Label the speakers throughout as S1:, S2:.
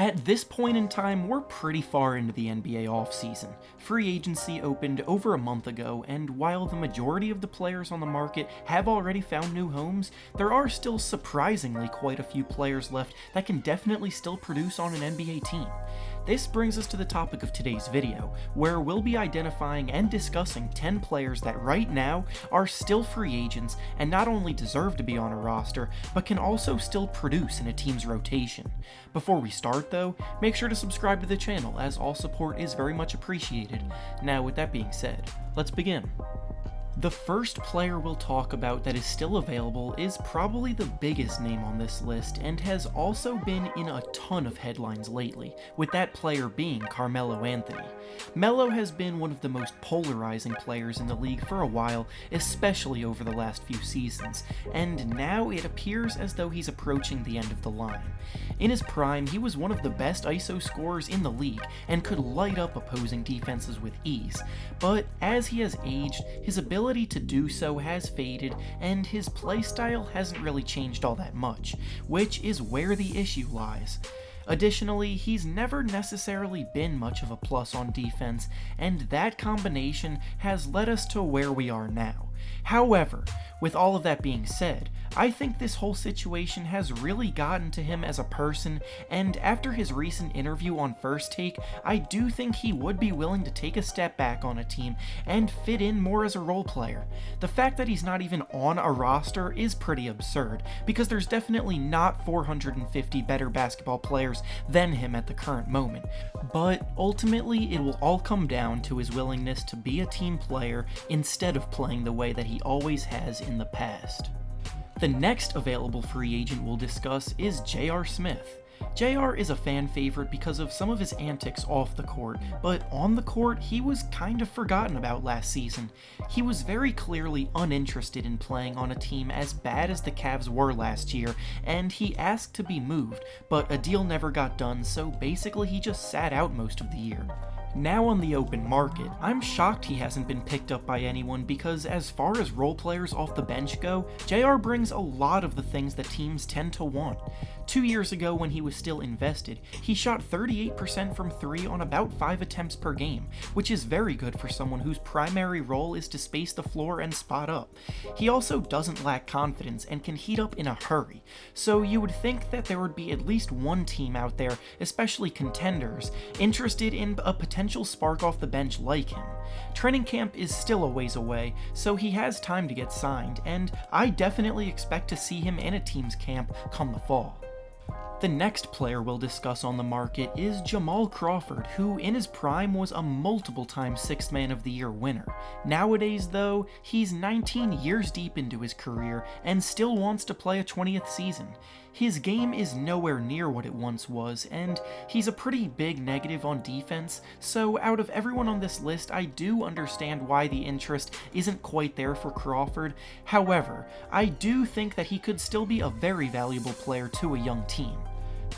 S1: At this point in time, we're pretty far into the NBA offseason. Free agency opened over a month ago, and while the majority of the players on the market have already found new homes, there are still surprisingly quite a few players left that can definitely still produce on an NBA team. This brings us to the topic of today's video, where we'll be identifying and discussing 10 players that right now are still free agents and not only deserve to be on a roster, but can also still produce in a team's rotation. Before we start though, make sure to subscribe to the channel as all support is very much appreciated. Now with that being said, let's begin. The first player we'll talk about that is still available is probably the biggest name on this list and has also been in a ton of headlines lately, with that player being Carmelo Anthony. Melo has been one of the most polarizing players in the league for a while, especially over the last few seasons, and now it appears as though he's approaching the end of the line. In his prime, he was one of the best ISO scorers in the league and could light up opposing defenses with ease, but as he has aged, his ability to do so has faded and his playstyle hasn't really changed all that much, which is where the issue lies. Additionally, he's never necessarily been much of a plus on defense, and that combination has led us to where we are now. However, with all of that being said, I think this whole situation has really gotten to him as a person, and after his recent interview on First Take, I do think he would be willing to take a step back on a team and fit in more as a role player. The fact that he's not even on a roster is pretty absurd, because there's definitely not 450 better basketball players than him at the current moment, but ultimately it will all come down to his willingness to be a team player instead of playing the way that he always has in the past. The next available free agent we'll discuss is J.R. Smith. JR is a fan favorite because of some of his antics off the court, but on the court, he was kind of forgotten about last season. He was very clearly uninterested in playing on a team as bad as the Cavs were last year, and he asked to be moved, but a deal never got done, so basically he just sat out most of the year. Now on the open market, I'm shocked he hasn't been picked up by anyone because as far as role players off the bench go, JR brings a lot of the things that teams tend to want. 2 years ago when he was still invested, he shot 38% from 3 on about 5 attempts per game, which is very good for someone whose primary role is to space the floor and spot up. He also doesn't lack confidence and can heat up in a hurry, so you would think that there would be at least one team out there, especially contenders, interested in a potential spark off the bench like him. Training camp is still a ways away, so he has time to get signed, and I definitely expect to see him in a team's camp come the fall. The next player we'll discuss on the market is Jamal Crawford, who in his prime was a multiple-time 6th Man of the Year winner. Nowadays though, he's 19 years deep into his career and still wants to play a 20th season. His game is nowhere near what it once was, and he's a pretty big negative on defense, so out of everyone on this list, I do understand why the interest isn't quite there for Crawford. However, I do think that he could still be a very valuable player to a young team.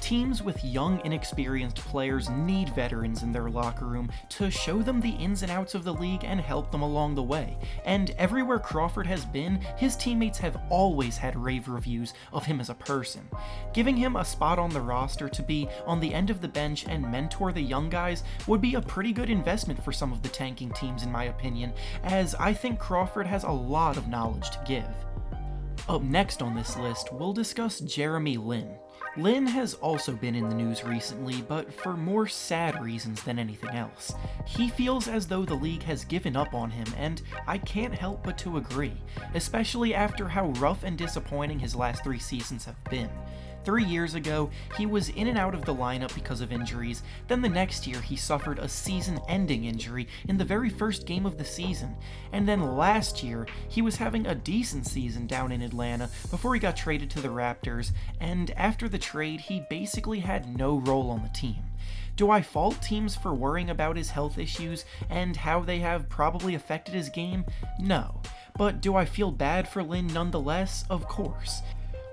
S1: Teams with young, inexperienced players need veterans in their locker room to show them the ins and outs of the league and help them along the way, and everywhere Crawford has been, his teammates have always had rave reviews of him as a person. Giving him a spot on the roster to be on the end of the bench and mentor the young guys would be a pretty good investment for some of the tanking teams in my opinion, as I think Crawford has a lot of knowledge to give. Up next on this list, we'll discuss Jeremy Lin. Lin has also been in the news recently, but for more sad reasons than anything else. He feels as though the league has given up on him, and I can't help but to agree, especially after how rough and disappointing his last 3 seasons have been. 3 years ago, he was in and out of the lineup because of injuries, then the next year he suffered a season-ending injury in the very first game of the season, and then last year he was having a decent season down in Atlanta before he got traded to the Raptors, and after the trade he basically had no role on the team. Do I fault teams for worrying about his health issues and how they have probably affected his game? No. But do I feel bad for Lin nonetheless? Of course.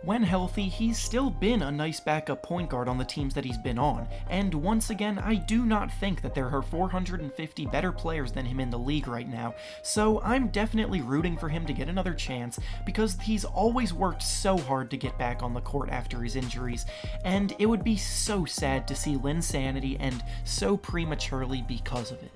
S1: When healthy, he's still been a nice backup point guard on the teams that he's been on, and once again, I do not think that there are 450 better players than him in the league right now, so I'm definitely rooting for him to get another chance because he's always worked so hard to get back on the court after his injuries, and it would be so sad to see Linsanity end so prematurely because of it.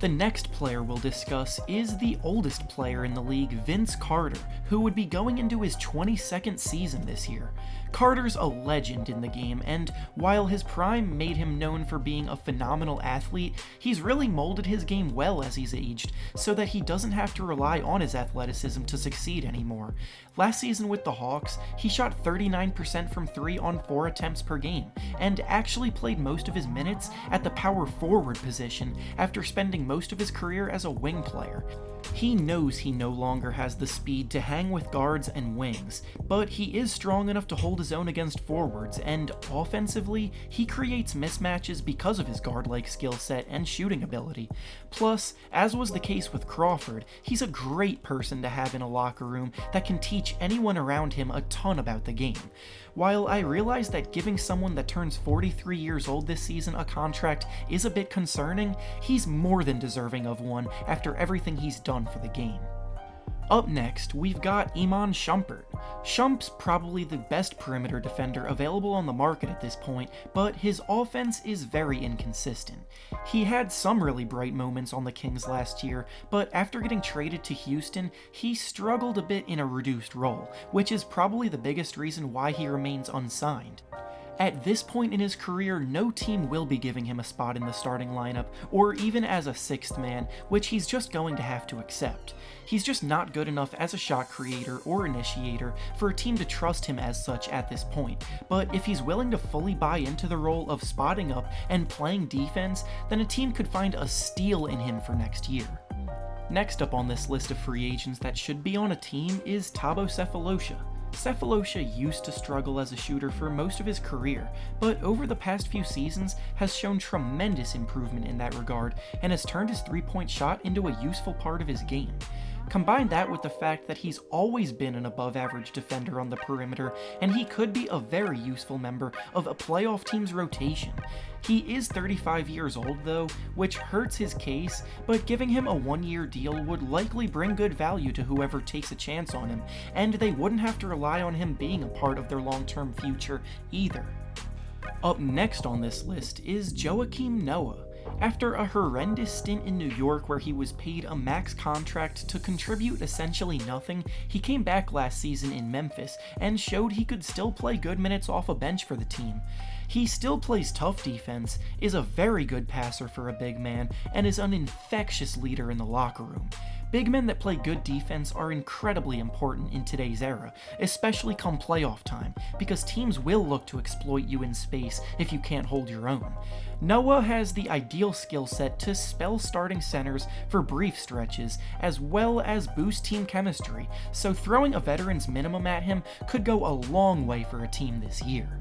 S1: The next player we'll discuss is the oldest player in the league, Vince Carter, who would be going into his 22nd season this year. Carter's a legend in the game, and while his prime made him known for being a phenomenal athlete, he's really molded his game well as he's aged, so that he doesn't have to rely on his athleticism to succeed anymore. Last season with the Hawks, he shot 39% from 3 on 4 attempts per game, and actually played most of his minutes at the power forward position after spending most of his career as a wing player. He knows he no longer has the speed to hang with guards and wings, but he is strong enough to hold his own against forwards, and offensively, he creates mismatches because of his guard-like skill set and shooting ability. Plus, as was the case with Crawford, he's a great person to have in a locker room that can teach anyone around him a ton about the game. While I realize that giving someone that turns 43 years old this season a contract is a bit concerning, he's more than deserving of one after everything he's done for the game. Up next, we've got Iman Shumpert. Shump's probably the best perimeter defender available on the market at this point, but his offense is very inconsistent. He had some really bright moments on the Kings last year, but after getting traded to Houston, he struggled a bit in a reduced role, which is probably the biggest reason why he remains unsigned. At this point in his career, no team will be giving him a spot in the starting lineup, or even as a sixth man, which he's just going to have to accept. He's just not good enough as a shot creator or initiator for a team to trust him as such at this point, but if he's willing to fully buy into the role of spotting up and playing defense, then a team could find a steal in him for next year. Next up on this list of free agents that should be on a team is Thabo Sefolosha. Sefolosha used to struggle as a shooter for most of his career, but over the past few seasons has shown tremendous improvement in that regard and has turned his three-point shot into a useful part of his game. Combine that with the fact that he's always been an above-average defender on the perimeter, and he could be a very useful member of a playoff team's rotation. He is 35 years old though, which hurts his case, but giving him a one-year deal would likely bring good value to whoever takes a chance on him, and they wouldn't have to rely on him being a part of their long-term future either. Up next on this list is Joakim Noah. After a horrendous stint in New York where he was paid a max contract to contribute essentially nothing, he came back last season in Memphis and showed he could still play good minutes off a bench for the team. He still plays tough defense, is a very good passer for a big man, and is an infectious leader in the locker room. Big men that play good defense are incredibly important in today's era, especially come playoff time, because teams will look to exploit you in space if you can't hold your own. Noah has the ideal skill set to spell starting centers for brief stretches, as well as boost team chemistry, so throwing a veteran's minimum at him could go a long way for a team this year.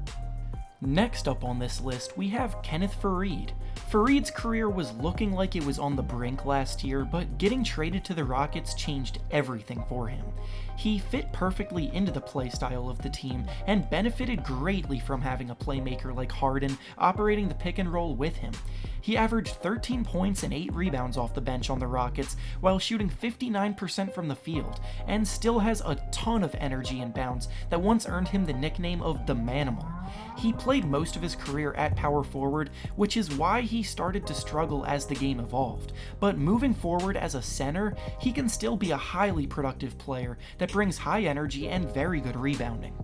S1: Next up on this list, we have Kenneth Faried. Faried's career was looking like it was on the brink last year, but getting traded to the Rockets changed everything for him. He fit perfectly into the playstyle of the team and benefited greatly from having a playmaker like Harden operating the pick and roll with him. He averaged 13 points and 8 rebounds off the bench on the Rockets while shooting 59% from the field, and still has a ton of energy and bounce that once earned him the nickname of the Manimal. He played most of his career at power forward, which is why he started to struggle as the game evolved, but moving forward as a center, he can still be a highly productive player that brings high energy and very good rebounding.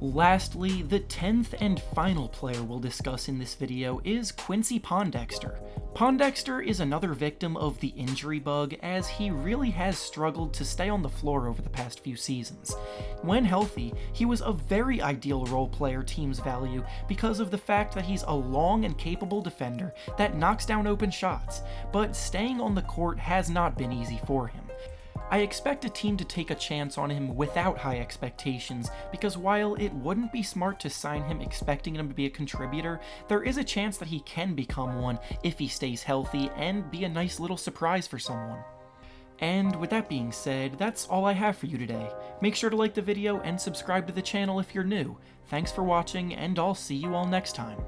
S1: Lastly, the 10th and final player we'll discuss in this video is Quincy Pondexter. Pondexter is another victim of the injury bug, as he really has struggled to stay on the floor over the past few seasons. When healthy, he was a very ideal role player teams value because of the fact that he's a long and capable defender that knocks down open shots, but staying on the court has not been easy for him. I expect a team to take a chance on him without high expectations, because while it wouldn't be smart to sign him expecting him to be a contributor, there is a chance that he can become one if he stays healthy and be a nice little surprise for someone. And with that being said, that's all I have for you today. Make sure to like the video and subscribe to the channel if you're new. Thanks for watching, and I'll see you all next time.